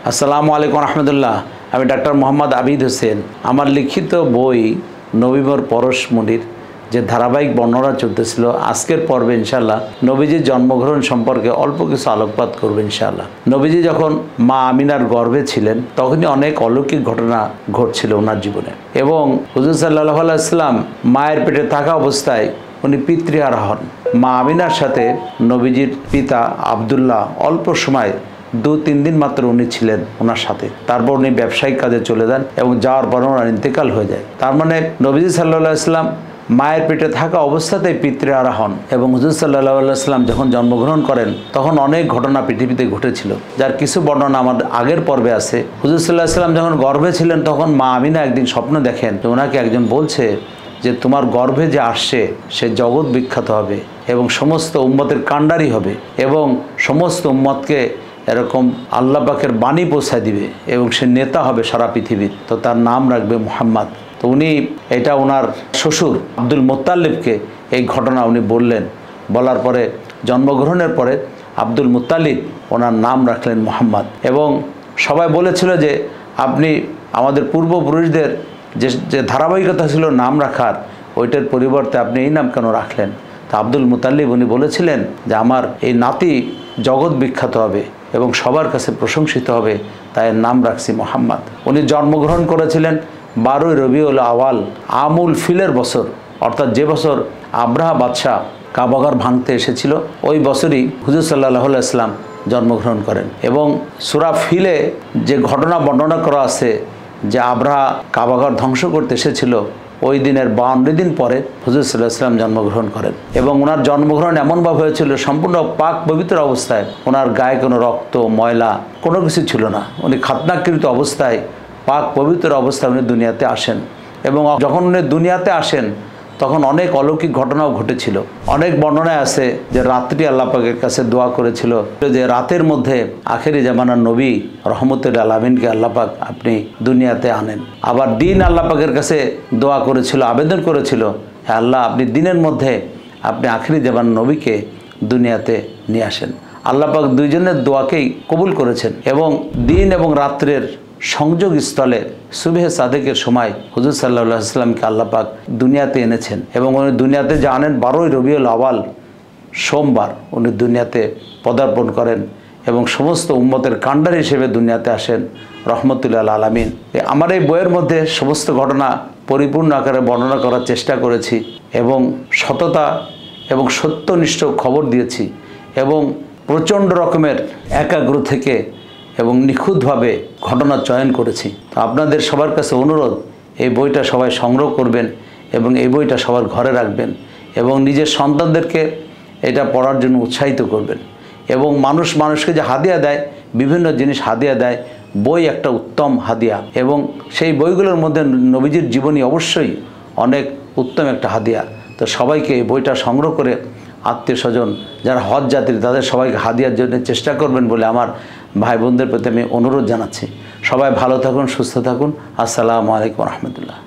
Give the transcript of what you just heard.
আসসালামু আলাইকুম রহমতুল্লাহ। আমি ডাক্তার মোহাম্মদ আবিদ হোসেন। আমার লিখিত বই নবীবর পরশ মুনির যে ধারাবাহিক বর্ণনা চলতেছিল, আজকের পর্বে ইনশাআল্লাহ নবীজির জন্মগ্রহণ সম্পর্কে অল্প কিছু আলোকপাত করব ইনশাআল্লাহ। নবীজি যখন মা আমিনার গর্ভে ছিলেন তখনই অনেক অলৌকিক ঘটনা ঘটছিল ওনার জীবনে, এবং হুজুর সাল্লাল্লাহু আলাইহি ওয়াসাল্লাম মায়ের পেটে থাকা অবস্থায় উনি পিতৃহারা হন। মা আমিনার সাথে নবীজির পিতা আব্দুল্লাহ অল্প সময় 2-3 দিন মাত্র উনি ছিলেন ওনার সাথে। তারপর উনি ব্যবসায়িক কাজে চলে যান এবং যাওয়ার পর ওনার ইন্তেকাল হয়ে যায়। তার মানে নবীজি সাল্লাল্লাহু আলাইহি ওয়াসাল্লাম মায়ের পেটে থাকা অবস্থাতেই পিতৃহারা হন, এবং হুজুর সাল্লাল্লাহু আলাইহি ওয়াসাল্লাম যখন জন্মগ্রহণ করেন তখন অনেক ঘটনা পৃথিবীতে ঘটেছিল, যার কিছু বর্ণনা আমাদের আগের পর্বে আছে। হুজুর সাল্লাল্লাহু আলাইহি ওয়াসাল্লাম যখন গর্ভে ছিলেন তখন মা আমিনা একদিন স্বপ্ন দেখেন যে ওনাকে একজন বলছে যে তোমার গর্ভে যে আসছে সে জগৎ বিখ্যাত হবে এবং সমস্ত উম্মতের কাণ্ডারি হবে এবং সমস্ত উম্মতকে এরকম আল্লাহ পাকের বাণী পৌঁছায় দিবে এবং সে নেতা হবে সারা পৃথিবীর, তো তার নাম রাখবে মুহাম্মদ। তো উনি এটা ওনার শ্বশুর আব্দুল মুত্তালিবকে এই ঘটনা উনি বললেন। বলার পরে জন্মগ্রহণের পরে আব্দুল মুত্তালিব ওনার নাম রাখলেন মুহাম্মদ। এবং সবাই বলেছিল যে আপনি আমাদের পূর্বপুরুষদের যে ধারাবাহিকতা ছিল নাম রাখার, ওইটার পরিবর্তে আপনি এই নাম কেন রাখলেন? তো আব্দুল মুত্তালিব উনি বলেছিলেন যে আমার এই নাতি জগৎ বিখ্যাত হবে এবং সবার কাছে প্রশংসিত হবে, তাই নাম রাখছি মুহাম্মদ। উনি জন্মগ্রহণ করেছিলেন 12ই রবিউল আওয়াল আমুল ফিলের বছর, অর্থাৎ যে বছর আব্রাহা বাদশাহ কাবাঘর ভাঙতে এসেছিল ওই বছরই হুজুর সাল্লাল্লাহু আলাইহি ওয়াসাল্লাম জন্মগ্রহণ করেন। এবং সূরা ফিলে যে ঘটনা বর্ণনা করা আছে যে আব্রাহা কাবাঘর ধ্বংস করতে এসেছিল, ওই দিনের 52 দিন পরে হুজুর সাল্লাল্লাহু আলাইহি ওয়াসাল্লাম জন্মগ্রহণ করেন। এবং ওনার জন্মগ্রহণ এমনভাবে হয়েছিল সম্পূর্ণ পাক পবিত্র অবস্থায়, ওনার গায়ে কোনো রক্ত ময়লা কোনো কিছু ছিল না। উনি খাতনাকৃত অবস্থায় পাক পবিত্র অবস্থায় উনি দুনিয়াতে আসেন। এবং যখন উনি দুনিয়াতে আসেন তখন অনেক অলৌকিক ঘটনাও ঘটেছিল। অনেক বর্ণনায় আছে যে রাত্রি আল্লাহ পাকের কাছে দোয়া করেছিল যে রাতের মধ্যে আখেরি জামানার নবী রহমতুল আলামিনকে আল্লাহ পাক আপনি দুনিয়াতে আনেন। আবার দিন আল্লাহ পাকের কাছে দোয়া করেছিল, আবেদন করেছিল, হ্যাঁ আল্লাহ আপনি দিনের মধ্যে আপনি আখেরি জামানার নবীকে দুনিয়াতে নিয়ে আসেন। আল্লাহ পাক দুইজনের দোয়াকেই কবুল করেছেন। এবং দিন এবং রাত্রের সংযোগ স্থলে সুবহে সাদেকের সময় হুজুর সাল্লাল্লাহু আলাইহি ওয়াসাল্লামকে আল্লাহ পাক দুনিয়াতে এনেছেন। এবং উনি দুনিয়াতে যে আনেন 12ই রবিউল আওয়াল সোমবার উনি দুনিয়াতে পদার্পণ করেন এবং সমস্ত উম্মতের কাণ্ডার হিসেবে দুনিয়াতে আসেন রহমতুল আলামিন। আমার এই বইয়ের মধ্যে সমস্ত ঘটনা পরিপূর্ণ আকারে বর্ণনা করার চেষ্টা করেছি এবং সততা এবং সত্যনিষ্ঠ খবর দিয়েছি এবং প্রচণ্ড রকমের একাগ্র থেকে এবং নিখুঁতভাবে ঘটনা চয়ন করেছি। তো আপনাদের সবার কাছে অনুরোধ, এই বইটা সবাই সংগ্রহ করবেন এবং এই বইটা সবার ঘরে রাখবেন এবং নিজের সন্তানদেরকে এটা পড়ার জন্য উৎসাহিত করবেন। এবং মানুষকে যে হাদিয়া দেয়, বিভিন্ন জিনিস হাদিয়া দেয়, বই একটা উত্তম হাদিয়া, এবং সেই বইগুলোর মধ্যে নবীজির জীবনী অবশ্যই অনেক উত্তম একটা হাদিয়া। তো সবাইকে এই বইটা সংগ্রহ করে আত্মীয় স্বজন যারা হজ যাত্রী তাদের সবাইকে হাদিয়ার জন্য চেষ্টা করবেন বলে আমার ভাই বোনদের প্রতি আমি অনুরোধ জানাচ্ছি। সবাই ভালো থাকুন, সুস্থ থাকুন। আসসালামু আলাইকুম রহমতুল্লাহ।